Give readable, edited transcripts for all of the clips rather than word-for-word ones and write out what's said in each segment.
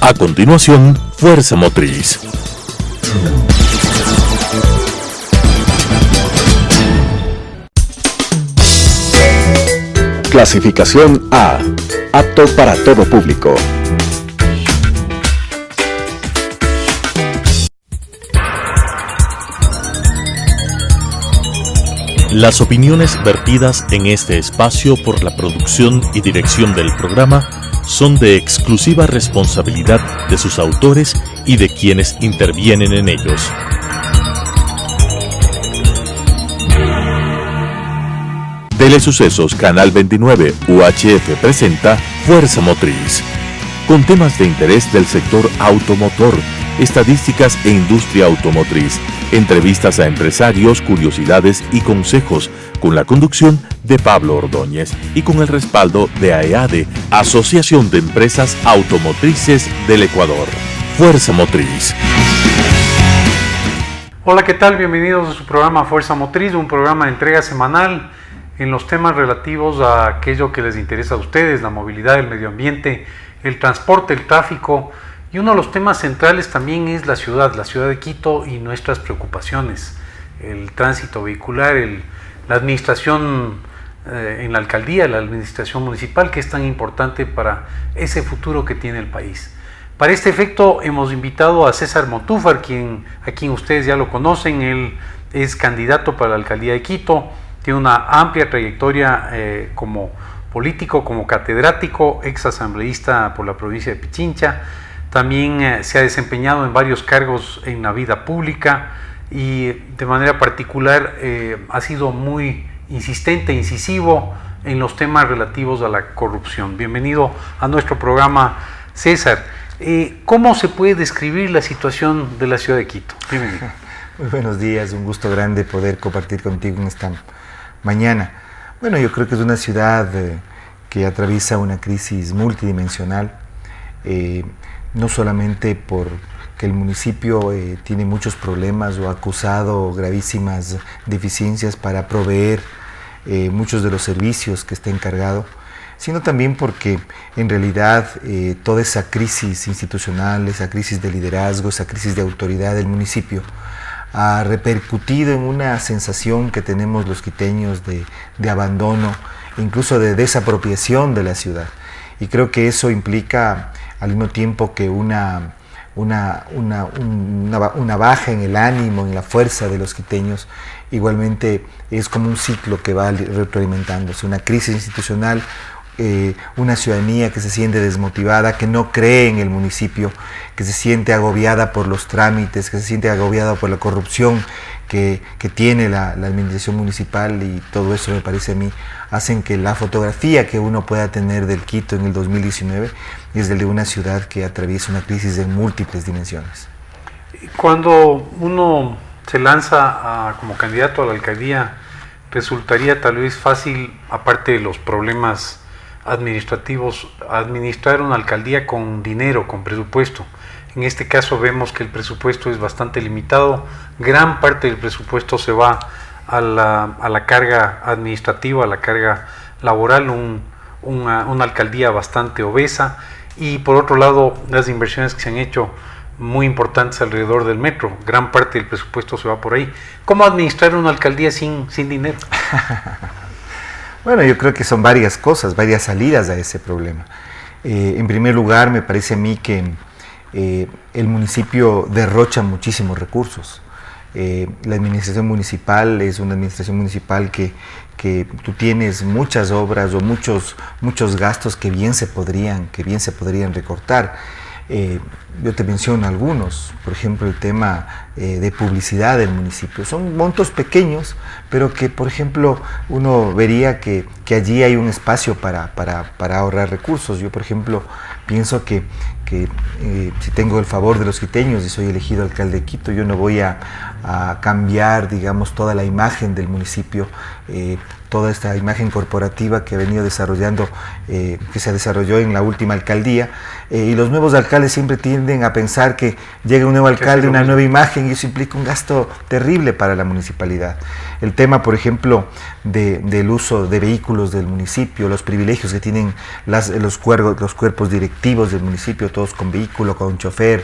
A continuación, Fuerza Motriz. Clasificación A. Apto para todo público. Las opiniones vertidas en este espacio por la producción y dirección del programa son de exclusiva responsabilidad de sus autores y de quienes intervienen en ellos. Telesucesos Canal 29 UHF presenta Fuerza Motriz, con temas de interés del sector automotor, estadísticas e industria automotriz, entrevistas a empresarios, curiosidades y consejos, con la conducción de Pablo Ordóñez y con el respaldo de AEADE, Asociación de Empresas Automotrices del Ecuador. Fuerza Motriz. Hola, ¿qué tal? Bienvenidos a su programa Fuerza Motriz, un programa de entrega semanal en los temas relativos a aquello que les interesa a ustedes, la movilidad, el medio ambiente, el transporte, el tráfico. Y uno de los temas centrales también es la ciudad de Quito y nuestras preocupaciones, el tránsito vehicular, la administración en la alcaldía, la administración municipal, que es tan importante para ese futuro que tiene el país. Para este efecto hemos invitado a César Montúfar, a quien ustedes ya lo conocen. Él es candidato para la alcaldía de Quito, tiene una amplia trayectoria como político, como catedrático, ex asambleísta por la provincia de Pichincha. También se ha desempeñado en varios cargos en la vida pública y de manera particular ha sido muy insistente, incisivo en los temas relativos a la corrupción. Bienvenido a nuestro programa, César. ¿Cómo se puede describir la situación de la ciudad de Quito? Bienvenido. Muy buenos días, un gusto grande poder compartir contigo en esta mañana. Bueno, yo creo que es una ciudad que atraviesa una crisis multidimensional, no solamente porque el municipio tiene muchos problemas o ha acusado gravísimas deficiencias para proveer muchos de los servicios que está encargado, sino también porque en realidad toda esa crisis institucional, esa crisis de liderazgo, esa crisis de autoridad del municipio ha repercutido en una sensación que tenemos los quiteños de abandono, incluso de desapropiación de la ciudad. Y creo que eso implica al mismo tiempo que una baja en el ánimo, en la fuerza de los quiteños. Igualmente es como un ciclo que va retroalimentándose, una crisis institucional, una ciudadanía que se siente desmotivada, que no cree en el municipio, que se siente agobiada por los trámites, que se siente agobiada por la corrupción que tiene la administración municipal, y todo eso me parece a mí hacen que la fotografía que uno pueda tener del Quito en el 2019 es el de una ciudad que atraviesa una crisis de múltiples dimensiones. Cuando uno se lanza como candidato a la alcaldía, resultaría tal vez fácil, aparte de los problemas administrativos, administrar una alcaldía con dinero, con presupuesto. En este caso vemos que el presupuesto es bastante limitado, gran parte del presupuesto se va a la carga administrativa, a la carga laboral, una alcaldía bastante obesa, y por otro lado las inversiones que se han hecho muy importantes alrededor del metro, gran parte del presupuesto se va por ahí. ¿Cómo administrar una alcaldía sin dinero? Bueno, yo creo que son varias cosas, varias salidas a ese problema. En primer lugar, me parece a mí que el municipio derrocha muchísimos recursos. La administración municipal es una administración municipal que tú tienes muchas obras o muchos gastos que bien se podrían recortar. Yo te menciono algunos, por ejemplo el tema de publicidad del municipio. Son montos pequeños, pero que por ejemplo uno vería que allí hay un espacio para ahorrar recursos. Yo por ejemplo pienso que si tengo el favor de los quiteños y soy elegido alcalde de Quito, yo no voy a cambiar, digamos, toda la imagen del municipio, toda esta imagen corporativa que ha venido desarrollando, que se desarrolló en la última alcaldía, y los nuevos alcaldes siempre tienden a pensar que llega un nuevo alcalde, una nueva imagen, y eso implica un gasto terrible para la municipalidad. El tema, por ejemplo, del uso de vehículos del municipio, los privilegios que tienen los cuerpos directivos del municipio, todos con vehículo, con chofer,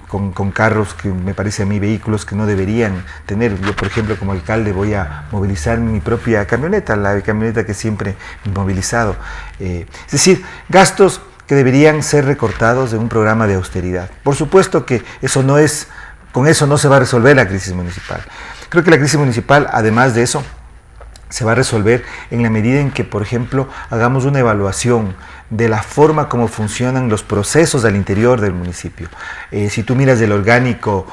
con carros que me parece a mí vehículos que no deberían tener. Yo, por ejemplo, como alcalde voy a movilizar mi propia camioneta, la camioneta que siempre he movilizado. Es decir, gastos que deberían ser recortados de un programa de austeridad. Por supuesto que con eso no se va a resolver la crisis municipal. Creo que la crisis municipal, además de eso, se va a resolver en la medida en que, por ejemplo, hagamos una evaluación de la forma como funcionan los procesos al interior del municipio. Si tú miras el orgánico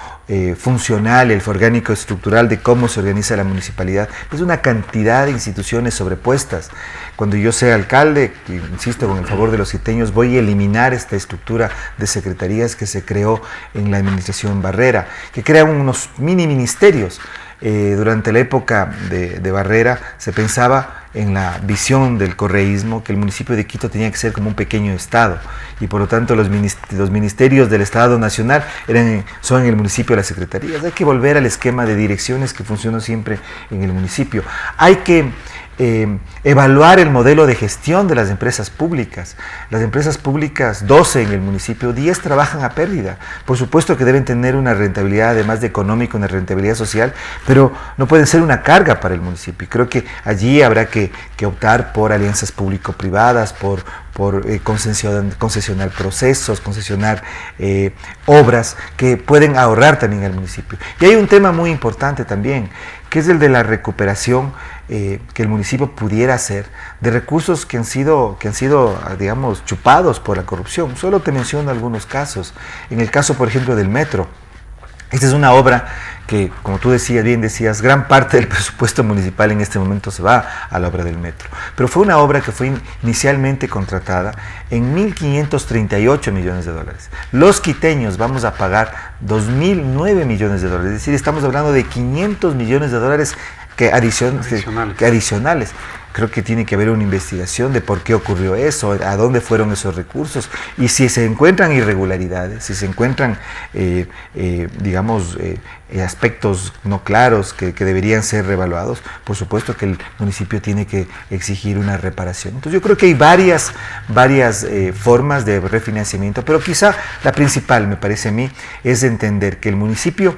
funcional, el orgánico estructural de cómo se organiza la municipalidad, es una cantidad de instituciones sobrepuestas. Cuando yo sea alcalde, insisto, con el favor de los quiteños, voy a eliminar esta estructura de secretarías que se creó en la administración Barrera, que crea unos mini ministerios. Durante la época de Barrera se pensaba en la visión del correísmo que el municipio de Quito tenía que ser como un pequeño estado y por lo tanto los ministerios del Estado Nacional son en el municipio las secretarías. Hay que volver al esquema de direcciones que funcionó siempre en el municipio. Hay que evaluar el modelo de gestión de las empresas públicas. Las empresas públicas, 12 en el municipio, 10 trabajan a pérdida. Por supuesto que deben tener una rentabilidad, además de económica, una rentabilidad social, pero no pueden ser una carga para el municipio. Y creo que allí habrá que optar por alianzas público-privadas, por concesionar procesos, concesionar obras que pueden ahorrar también al municipio. Y hay un tema muy importante también, que es el de la recuperación que el municipio pudiera hacer de recursos que han sido, digamos, chupados por la corrupción. Solo te menciono algunos casos. En el caso, por ejemplo, del metro. Esta es una obra que, como tú bien decías, gran parte del presupuesto municipal en este momento se va a la obra del metro. Pero fue una obra que fue inicialmente contratada en 1.538 millones de dólares. Los quiteños vamos a pagar 2.009 millones de dólares. Es decir, estamos hablando de 500 millones de dólares adicionales. Creo que tiene que haber una investigación de por qué ocurrió eso, a dónde fueron esos recursos y si se encuentran irregularidades, si se encuentran, aspectos no claros que deberían ser reevaluados, por supuesto que el municipio tiene que exigir una reparación. Entonces yo creo que hay varias formas de refinanciamiento, pero quizá la principal, me parece a mí, es entender que el municipio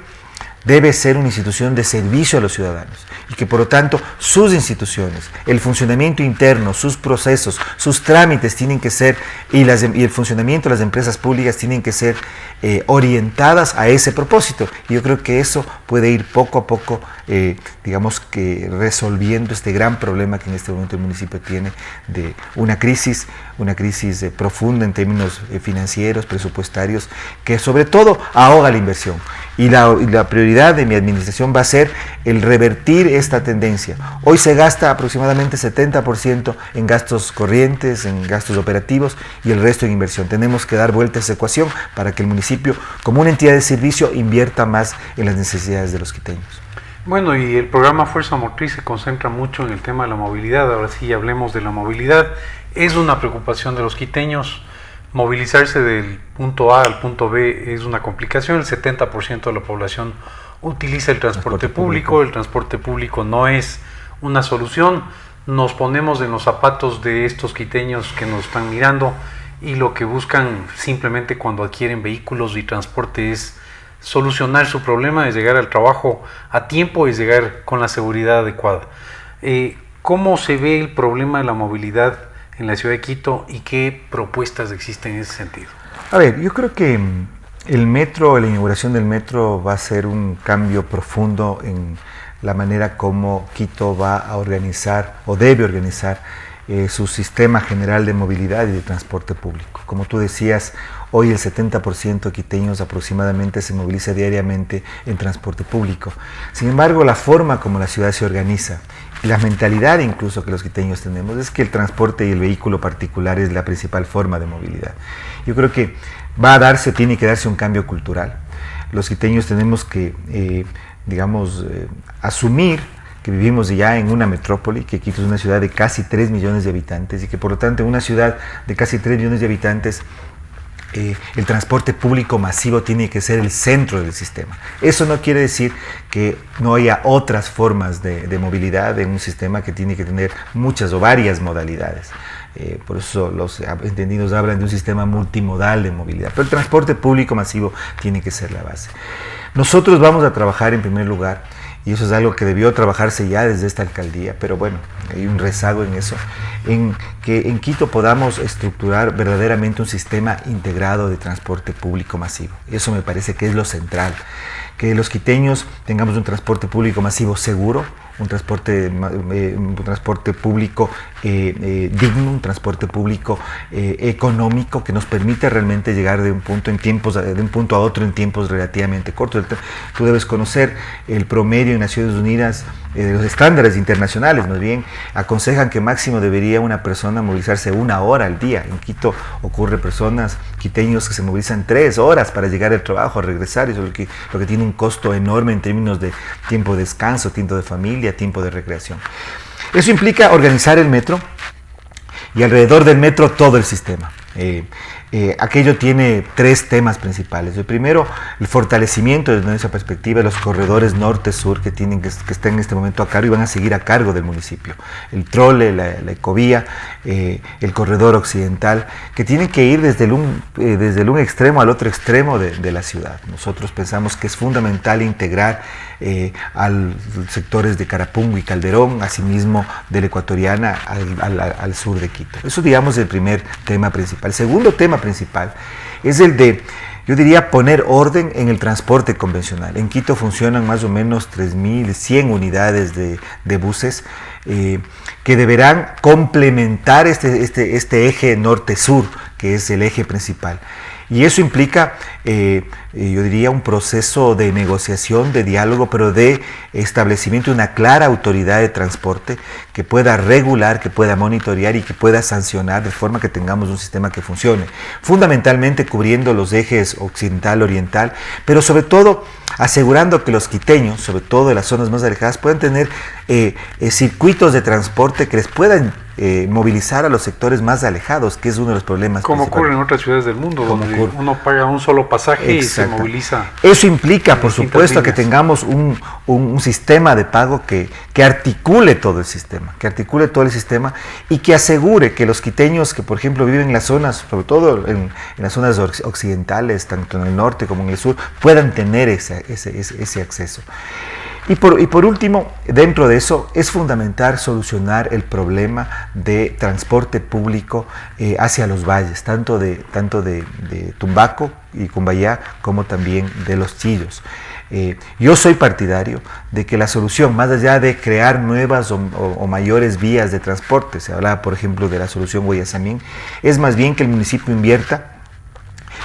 debe ser una institución de servicio a los ciudadanos y que por lo tanto sus instituciones, el funcionamiento interno, sus procesos, sus trámites tienen que ser y el funcionamiento de las empresas públicas tienen que ser orientadas a ese propósito. Y yo creo que eso puede ir poco a poco, resolviendo este gran problema que en este momento el municipio tiene de una crisis profunda en términos financieros, presupuestarios, que sobre todo ahoga la inversión. Y la prioridad de mi administración va a ser el revertir esta tendencia. Hoy se gasta aproximadamente 70% en gastos corrientes, en gastos operativos y el resto en inversión. Tenemos que dar vuelta a esa ecuación para que el municipio, como una entidad de servicio, invierta más en las necesidades de los quiteños. Bueno, y el programa Fuerza Motriz se concentra mucho en el tema de la movilidad. Ahora sí hablemos de la movilidad. Es una preocupación de los quiteños. Movilizarse del punto A al punto B es una complicación. El 70% de la población utiliza el transporte público. El transporte público no es una solución. Nos ponemos en los zapatos de estos quiteños que nos están mirando y lo que buscan simplemente cuando adquieren vehículos y transporte es solucionar su problema, es llegar al trabajo a tiempo, es llegar con la seguridad adecuada. ¿Cómo se ve el problema de la movilidad en la ciudad de Quito y qué propuestas existen en ese sentido? A ver, yo creo que el metro, la inauguración del metro va a ser un cambio profundo en la manera como Quito va a organizar o debe organizar su sistema general de movilidad y de transporte público. Como tú decías, hoy el 70% de quiteños aproximadamente se moviliza diariamente en transporte público. Sin embargo, la forma como la ciudad se organiza y la mentalidad incluso que los quiteños tenemos es que el transporte y el vehículo particular es la principal forma de movilidad. Yo creo que tiene que darse un cambio cultural. Los quiteños tenemos que, asumir que vivimos ya en una metrópoli, que Quito es una ciudad de casi 3 millones de habitantes y que por lo tanto en una ciudad de casi 3 millones de habitantes el transporte público masivo tiene que ser el centro del sistema. Eso no quiere decir que no haya otras formas de movilidad en un sistema que tiene que tener muchas o varias modalidades. Por eso los entendidos hablan de un sistema multimodal de movilidad, pero el transporte público masivo tiene que ser la base. Nosotros vamos a trabajar en primer lugar, y eso es algo que debió trabajarse ya desde esta alcaldía, pero bueno, hay un rezago en eso, en que en Quito podamos estructurar verdaderamente un sistema integrado de transporte público masivo. Eso me parece que es lo central, que los quiteños tengamos un transporte público masivo seguro, un transporte público digno, un transporte público económico que nos permite realmente llegar de un punto a otro en tiempos relativamente cortos. Tú debes conocer el promedio en Naciones Unidas, los estándares internacionales más bien, aconsejan que máximo debería una persona movilizarse 1 hora al día. En Quito ocurre personas, quiteños, que se movilizan 3 horas para llegar al trabajo, a regresar, eso es lo que tiene un costo enorme en términos de tiempo de descanso, tiempo de familia, tiempo de recreación. Eso implica organizar el metro y alrededor del metro todo el sistema. Aquello tiene 3 temas principales. El primero, el fortalecimiento desde nuestra perspectiva de los corredores norte-sur que están en este momento a cargo y van a seguir a cargo del municipio. El trole, la ecovía, el corredor occidental, que tienen que ir desde un extremo al otro extremo de la ciudad. Nosotros pensamos que es fundamental integrar a los sectores de Carapungo y Calderón, asimismo de la Ecuatoriana al sur de Quito. Eso, digamos, es el primer tema principal. El segundo tema principal es el de, yo diría, poner orden en el transporte convencional. En Quito funcionan más o menos 3.100 unidades de buses que deberán complementar este eje norte-sur, que es el eje principal. Y eso implica, yo diría, un proceso de negociación, de diálogo, pero de establecimiento de una clara autoridad de transporte que pueda regular, que pueda monitorear y que pueda sancionar de forma que tengamos un sistema que funcione. Fundamentalmente cubriendo los ejes occidental-oriental, pero sobre todo asegurando que los quiteños, sobre todo de las zonas más alejadas, puedan tener circuitos de transporte que les puedan movilizar a los sectores más alejados, que es uno de los problemas. Como ocurre en otras ciudades del mundo, donde uno paga un solo pasaje y se moviliza. Eso implica, por supuesto, que tengamos un sistema de pago que articule todo el sistema, y que asegure que los quiteños que, por ejemplo, viven en las zonas, sobre todo en las zonas occidentales, tanto en el norte como en el sur, puedan tener ese acceso. Y por último, dentro de eso, es fundamental solucionar el problema de transporte público hacia los valles, tanto de Tumbaco y Cumbayá, como también de Los Chillos. Yo soy partidario de que la solución, más allá de crear nuevas o mayores vías de transporte, se hablaba, por ejemplo, de la solución Guayasamín, es más bien que el municipio invierta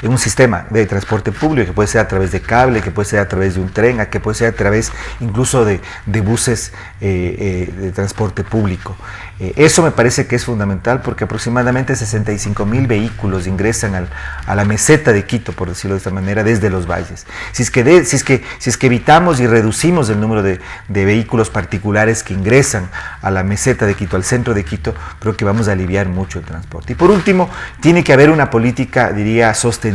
en un sistema de transporte público, que puede ser a través de cable, que puede ser a través de un tren, que puede ser a través incluso de buses de transporte público. Eso me parece que es fundamental, porque aproximadamente 65.000 vehículos ingresan a la meseta de Quito, por decirlo de esta manera, desde los valles. Si es que evitamos y reducimos el número de vehículos particulares que ingresan a la meseta de Quito, al centro de Quito, creo que vamos a aliviar mucho el transporte. Y por último, tiene que haber una política, diría, sostenida,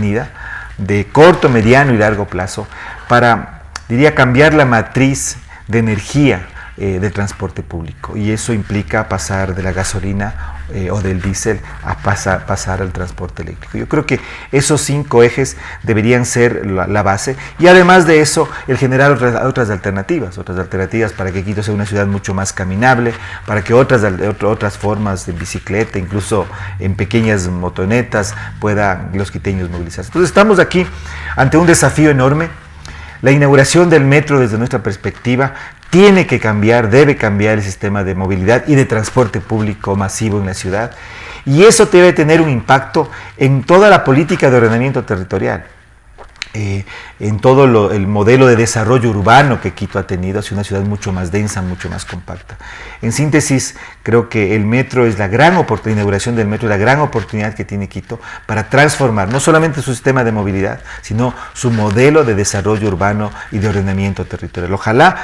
de corto, mediano y largo plazo, para, diría, cambiar la matriz de energía del transporte público, y eso implica pasar de la gasolina o del diésel a pasar al transporte eléctrico. Yo creo que esos 5 ejes deberían ser la base, y además de eso, el generar otras alternativas para que Quito sea una ciudad mucho más caminable, para que otras formas de bicicleta, incluso en pequeñas motonetas, puedan los quiteños movilizarse. Entonces estamos aquí ante un desafío enorme. La inauguración del metro, desde nuestra perspectiva, debe cambiar el sistema de movilidad y de transporte público masivo en la ciudad, y eso debe tener un impacto en toda la política de ordenamiento territorial, en todo el modelo de desarrollo urbano que Quito ha tenido hacia una ciudad mucho más densa, mucho más compacta. En síntesis, creo que el metro es la inauguración del metro es la gran oportunidad que tiene Quito para transformar no solamente su sistema de movilidad, sino su modelo de desarrollo urbano y de ordenamiento territorial. Ojalá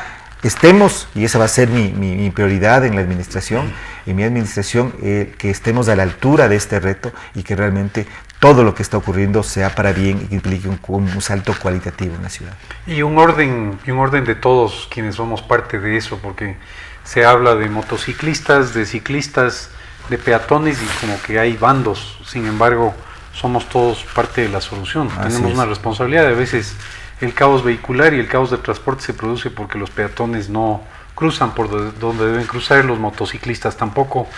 estemos, y esa va a ser mi prioridad en la administración, en mi administración, que estemos a la altura de este reto y que realmente todo lo que está ocurriendo sea para bien y que implique un salto cualitativo en la ciudad. Y un orden de todos quienes somos parte de eso, porque se habla de motociclistas, de ciclistas, de peatones y como que hay bandos. Sin embargo, somos todos parte de la solución. Tenemos una responsabilidad. A veces el caos vehicular y el caos de transporte se produce porque los peatones no cruzan por donde deben cruzar, los motociclistas tampoco,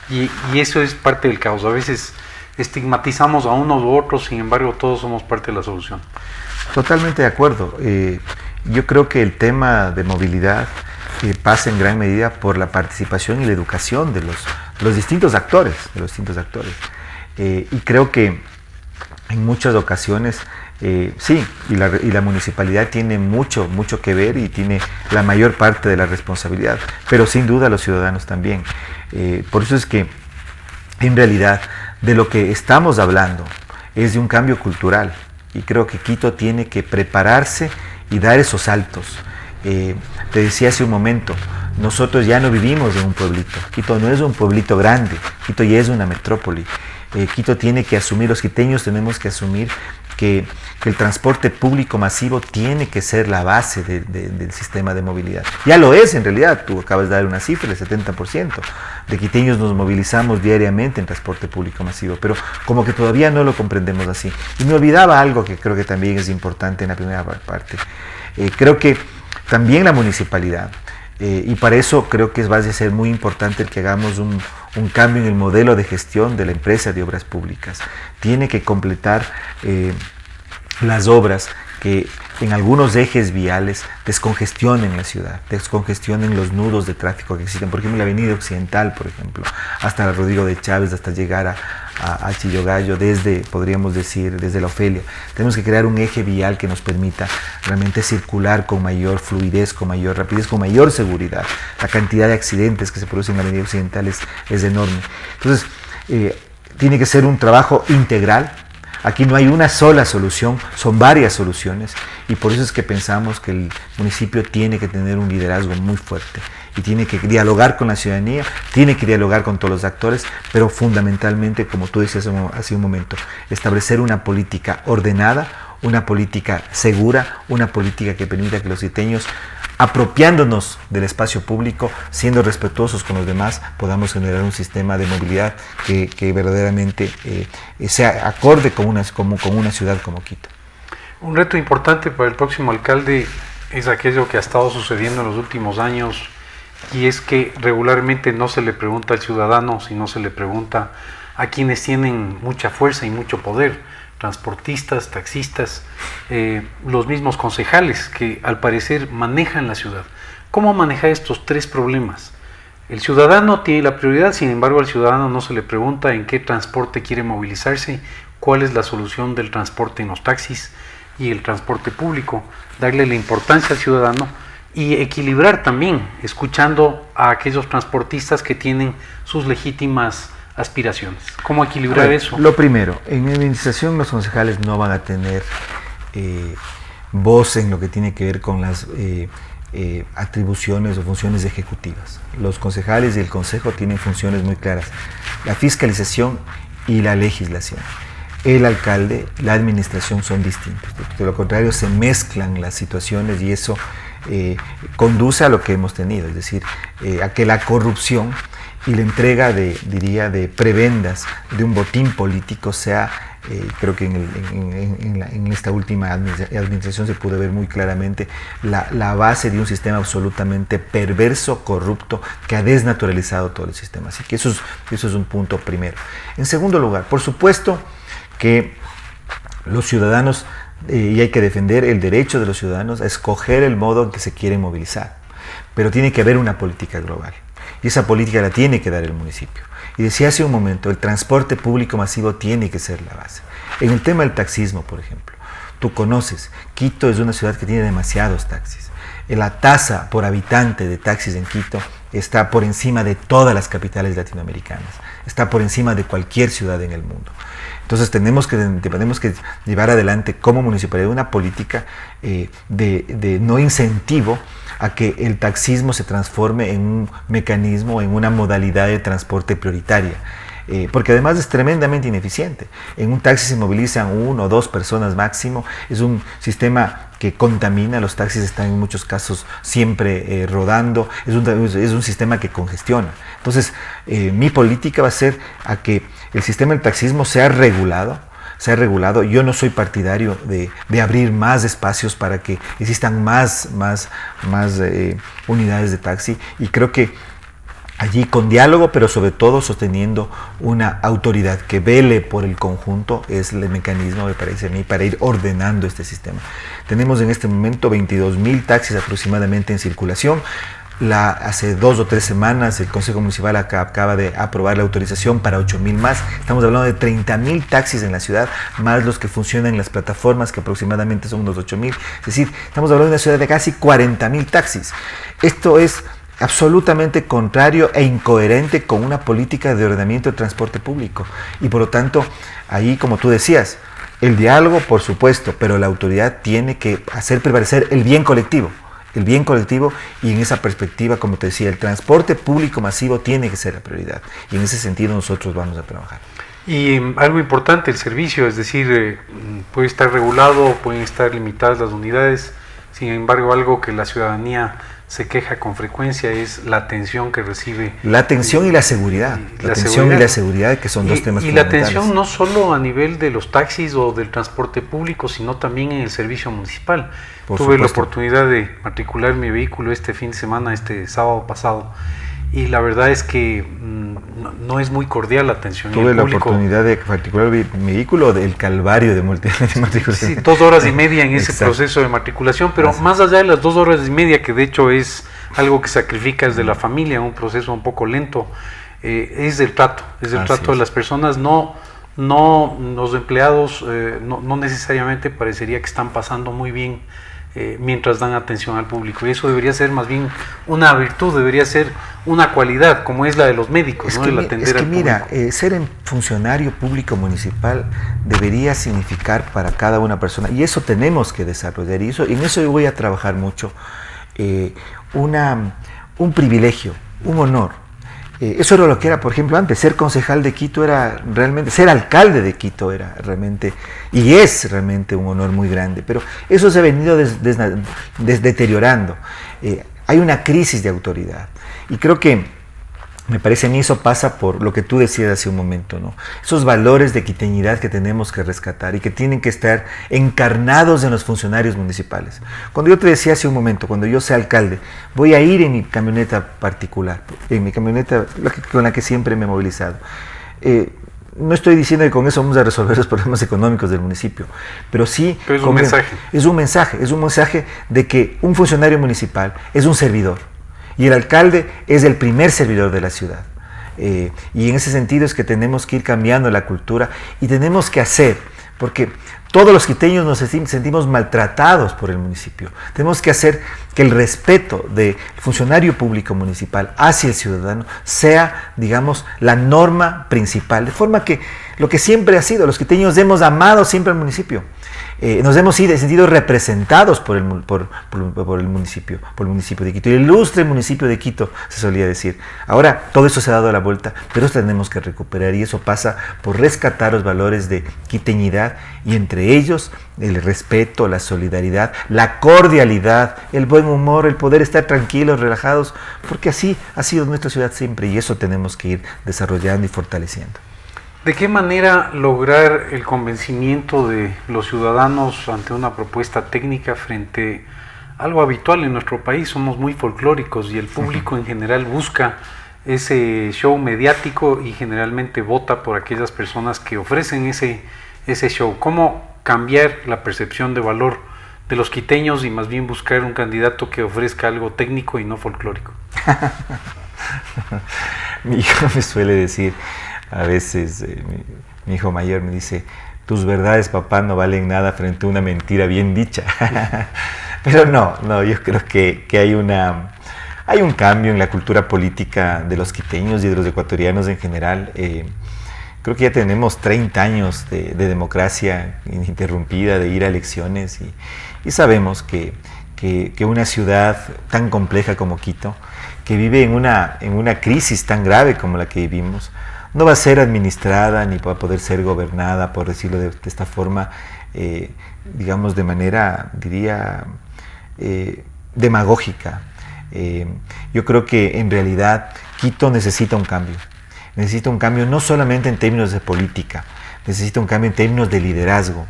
y eso es parte del caos. A veces estigmatizamos a unos u otros, sin embargo todos somos parte de la solución. Totalmente de acuerdo. Yo creo que el tema de movilidad pasa en gran medida por la participación y la educación de los distintos actores, y creo que en muchas ocasiones sí, y la municipalidad tiene mucho que ver y tiene la mayor parte de la responsabilidad, pero sin duda los ciudadanos también. Por eso es que en realidad de lo que estamos hablando es de un cambio cultural, y creo que Quito tiene que prepararse y dar esos saltos. Te decía hace un momento, nosotros ya no vivimos en un pueblito. Quito no es un pueblito grande, Quito ya es una metrópoli. Quito tiene que asumir, los quiteños tenemos que asumir que el transporte público masivo tiene que ser la base del sistema de movilidad. Ya lo es en realidad, tú acabas de dar una cifra, el 70% de quiteños nos movilizamos diariamente en transporte público masivo, pero como que todavía no lo comprendemos así. Y me olvidaba algo que creo que también es importante en la primera parte. Creo que también la municipalidad, y para eso creo que va a ser muy importante el que hagamos un cambio en el modelo de gestión de la empresa de obras públicas. Tiene que completar las obras que en algunos ejes viales descongestionen la ciudad, descongestionen los nudos de tráfico que existen. Por ejemplo, la avenida Occidental, por ejemplo, hasta Rodrigo de Chávez, hasta llegar a Chillogallo, podríamos decir, desde la Ofelia. Tenemos que crear un eje vial que nos permita realmente circular con mayor fluidez, con mayor rapidez, con mayor seguridad. La cantidad de accidentes que se producen en la avenida Occidental es enorme. Entonces, tiene que ser un trabajo integral. Aquí no hay una sola solución, son varias soluciones, y por eso es que pensamos que el municipio tiene que tener un liderazgo muy fuerte y tiene que dialogar con la ciudadanía, tiene que dialogar con todos los actores, pero fundamentalmente, como tú decías hace un momento, establecer una política ordenada, una política segura, una política que permita que los quiteños, apropiándonos del espacio público, siendo respetuosos con los demás, podamos generar un sistema de movilidad que verdaderamente sea acorde con una ciudad como Quito. Un reto importante para el próximo alcalde es aquello que ha estado sucediendo en los últimos años, y es que regularmente no se le pregunta al ciudadano, sino se le pregunta a quienes tienen mucha fuerza y mucho poder: transportistas, taxistas, los mismos concejales que al parecer manejan la ciudad. ¿Cómo manejar estos tres problemas? El ciudadano tiene la prioridad, sin embargo al ciudadano no se le pregunta en qué transporte quiere movilizarse, cuál es la solución del transporte en los taxis y el transporte público, darle la importancia al ciudadano y equilibrar también, escuchando a aquellos transportistas que tienen sus legítimas aspiraciones. ¿Cómo equilibrar eso? Lo primero, en mi administración los concejales no van a tener voz en lo que tiene que ver con las atribuciones o funciones ejecutivas. Los concejales y el consejo tienen funciones muy claras: la fiscalización y la legislación. El alcalde, la administración son distintos. De lo contrario, se mezclan las situaciones y eso conduce a lo que hemos tenido, es decir, a que la corrupción y la entrega de prebendas de un botín político sea, creo que en esta última administración se pudo ver muy claramente la base de un sistema absolutamente perverso, corrupto, que ha desnaturalizado todo el sistema. Así que eso es un punto primero. En segundo lugar, por supuesto que los ciudadanos, y hay que defender el derecho de los ciudadanos a escoger el modo en que se quieren movilizar, pero tiene que haber una política global. Y esa política la tiene que dar el municipio. Y decía hace un momento, el transporte público masivo tiene que ser la base. En el tema del taxismo, por ejemplo, tú conoces, Quito es una ciudad que tiene demasiados taxis. la tasa por habitante de taxis en Quito está por encima de todas las capitales latinoamericanas, está por encima de cualquier ciudad en el mundo. Entonces tenemos que llevar adelante como municipalidad una política de no incentivo a que el taxismo se transforme en un mecanismo, en una modalidad de transporte prioritaria. Porque además es tremendamente ineficiente. En un taxi se movilizan 1 o 2 personas máximo, es un sistema que contamina, los taxis están en muchos casos siempre rodando, es un sistema que congestiona. Entonces, mi política va a ser a que el sistema del taxismo sea regulado. Yo no soy partidario de abrir más espacios para que existan más unidades de taxi, y creo que allí con diálogo, pero sobre todo sosteniendo una autoridad que vele por el conjunto, es el mecanismo, me parece a mí, para ir ordenando este sistema. Tenemos en este momento 22.000 taxis aproximadamente en circulación. Hace 2 o 3 semanas el Consejo Municipal acaba de aprobar la autorización para 8.000 más. Estamos hablando de 30.000 taxis en la ciudad, más los que funcionan en las plataformas, que aproximadamente son unos 8.000. Es decir, estamos hablando de una ciudad de casi 40.000 taxis. Esto es absolutamente contrario e incoherente con una política de ordenamiento del transporte público. Y por lo tanto, ahí, como tú decías, el diálogo, por supuesto, pero la autoridad tiene que hacer prevalecer el bien colectivo, y en esa perspectiva, como te decía, el transporte público masivo tiene que ser la prioridad, y en ese sentido nosotros vamos a trabajar. Y algo importante, el servicio, es decir, puede estar regulado, pueden estar limitadas las unidades, sin embargo, algo que la ciudadanía se queja con frecuencia es la atención que recibe. La atención y la seguridad. La atención y la seguridad, que son dos temas fundamentales. Y la atención no solo a nivel de los taxis o del transporte público, sino también en el servicio municipal. Tuve la oportunidad de matricular mi vehículo este fin de semana, este sábado pasado, y la verdad es que no es muy cordial la atención. Tuve la oportunidad de matricular mi vehículo, del calvario de matriculación. Sí, 2 horas y media en ese proceso de matriculación, pero más allá de las 2 horas y media, que de hecho es algo que sacrificas de la familia, un proceso un poco lento, es el trato, de las personas. No los empleados no necesariamente parecería que están pasando muy bien mientras dan atención al público, y eso debería ser más bien una virtud, debería ser una cualidad, como es la de los médicos, ¿no? El atender al público. Mira, ser funcionario público municipal debería significar para cada una persona, y eso tenemos que desarrollar, y en eso yo voy a trabajar mucho, un privilegio, un honor. Eso era lo que era, por ejemplo, antes. Ser concejal de Quito era realmente, ser alcalde de Quito era realmente, y es realmente un honor muy grande, pero eso se ha venido deteriorando. Hay una crisis de autoridad, y creo que, me parece a mí, eso pasa por lo que tú decías hace un momento, ¿no? Esos valores de quiteñidad que tenemos que rescatar y que tienen que estar encarnados en los funcionarios municipales. Cuando yo te decía hace un momento, cuando yo sea alcalde, voy a ir en mi camioneta particular, en mi camioneta con la que siempre me he movilizado. No estoy diciendo que con eso vamos a resolver los problemas económicos del municipio, pero sí... Pero es un mensaje. Es un mensaje de que un funcionario municipal es un servidor, y el alcalde es el primer servidor de la ciudad. Y en ese sentido es que tenemos que ir cambiando la cultura, y tenemos que hacer, porque todos los quiteños nos sentimos maltratados por el municipio. Tenemos que hacer que el respeto del funcionario público municipal hacia el ciudadano sea, digamos, la norma principal, de forma que lo que siempre ha sido, los quiteños hemos amado siempre al municipio. Nos hemos sentido representados por el municipio de Quito, el ilustre municipio de Quito, se solía decir. Ahora todo eso se ha dado la vuelta, pero eso tenemos que recuperar, y eso pasa por rescatar los valores de quiteñidad, y entre ellos el respeto, la solidaridad, la cordialidad, el buen humor, el poder estar tranquilos, relajados, porque así ha sido nuestra ciudad siempre, y eso tenemos que ir desarrollando y fortaleciendo. ¿De qué manera lograr el convencimiento de los ciudadanos ante una propuesta técnica frente a algo habitual en nuestro país? Somos muy folclóricos, y el público en general busca ese show mediático y generalmente vota por aquellas personas que ofrecen ese show. ¿Cómo cambiar la percepción de valor de los quiteños y más bien buscar un candidato que ofrezca algo técnico y no folclórico? Mi hijo me suele decir, a veces mi hijo mayor me dice: tus verdades, papá, no valen nada frente a una mentira bien dicha. Pero no, yo creo que hay un cambio en la cultura política de los quiteños y de los ecuatorianos en general. Creo que ya tenemos 30 años de democracia ininterrumpida, de ir a elecciones y sabemos que una ciudad tan compleja como Quito, que vive en una crisis tan grave como la que vivimos, no va a ser administrada ni va a poder ser gobernada, por decirlo de esta forma, digamos de manera, diría, demagógica. Yo creo que en realidad Quito necesita un cambio no solamente en términos de política, necesita un cambio en términos de liderazgo.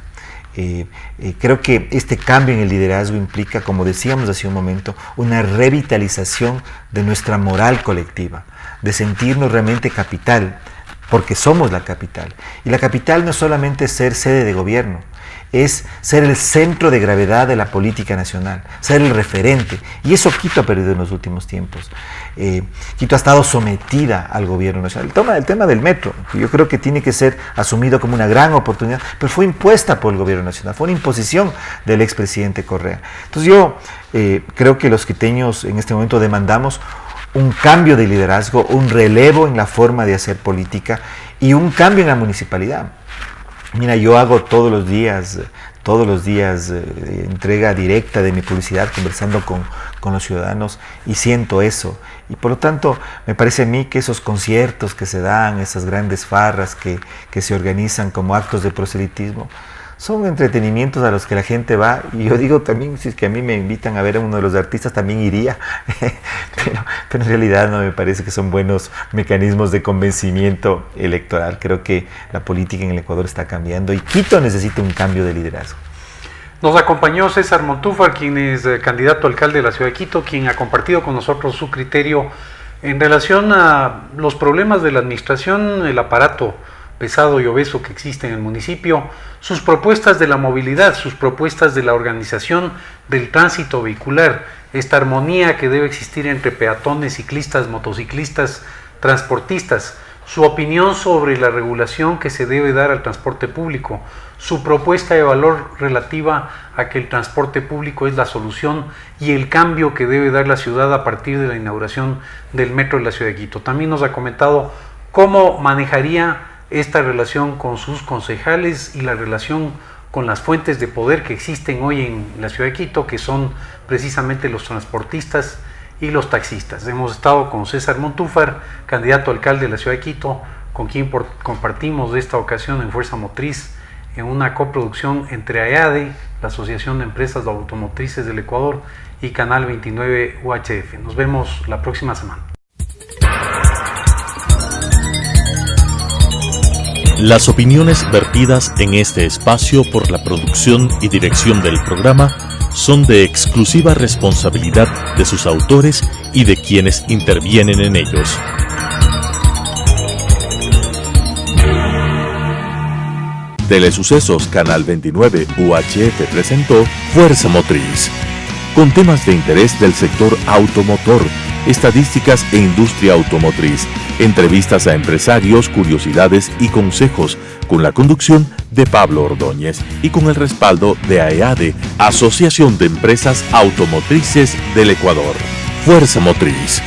Creo que este cambio en el liderazgo implica, como decíamos hace un momento, una revitalización de nuestra moral colectiva, de sentirnos realmente capital, porque somos la capital. Y la capital no es solamente ser sede de gobierno, es ser el centro de gravedad de la política nacional, ser el referente. Y eso Quito ha perdido en los últimos tiempos. Quito ha estado sometida al gobierno nacional. El tema del metro, que yo creo que tiene que ser asumido como una gran oportunidad, pero fue impuesta por el gobierno nacional, fue una imposición del expresidente Correa. Entonces yo creo que los quiteños en este momento demandamos un cambio de liderazgo, un relevo en la forma de hacer política y un cambio en la municipalidad. Mira, yo hago todos los días entrega directa de mi publicidad, conversando con los ciudadanos, y siento eso. Y por lo tanto, me parece a mí que esos conciertos que se dan, esas grandes farras que se organizan como actos de proselitismo, son entretenimientos a los que la gente va, y yo digo también, si es que a mí me invitan a ver a uno de los artistas, también iría, pero en realidad no me parece que son buenos mecanismos de convencimiento electoral. Creo que la política en el Ecuador está cambiando y Quito necesita un cambio de liderazgo. Nos acompañó César Montúfar, quien es candidato a alcalde de la ciudad de Quito, quien ha compartido con nosotros su criterio en relación a los problemas de la administración, el aparato pesado y obeso que existe en el municipio, sus propuestas de la movilidad, sus propuestas de la organización del tránsito vehicular, esta armonía que debe existir entre peatones, ciclistas, motociclistas, transportistas, su opinión sobre la regulación que se debe dar al transporte público, su propuesta de valor relativa a que el transporte público es la solución y el cambio que debe dar la ciudad a partir de la inauguración del metro de la ciudad de Quito. También nos ha comentado cómo manejaría esta relación con sus concejales y la relación con las fuentes de poder que existen hoy en la ciudad de Quito, que son precisamente los transportistas y los taxistas. Hemos estado con César Montúfar, candidato a alcalde de la ciudad de Quito, con quien compartimos de esta ocasión en Fuerza Motriz, en una coproducción entre AEADE, la Asociación de Empresas Automotrices del Ecuador, y Canal 29 UHF. Nos vemos la próxima semana. Las opiniones vertidas en este espacio por la producción y dirección del programa son de exclusiva responsabilidad de sus autores y de quienes intervienen en ellos. Telesucesos Canal 29 UHF presentó Fuerza Motriz, con temas de interés del sector automotor, estadísticas e industria automotriz, entrevistas a empresarios, curiosidades y consejos, con la conducción de Pablo Ordóñez y con el respaldo de AEADE, Asociación de Empresas Automotrices del Ecuador. Fuerza Motriz.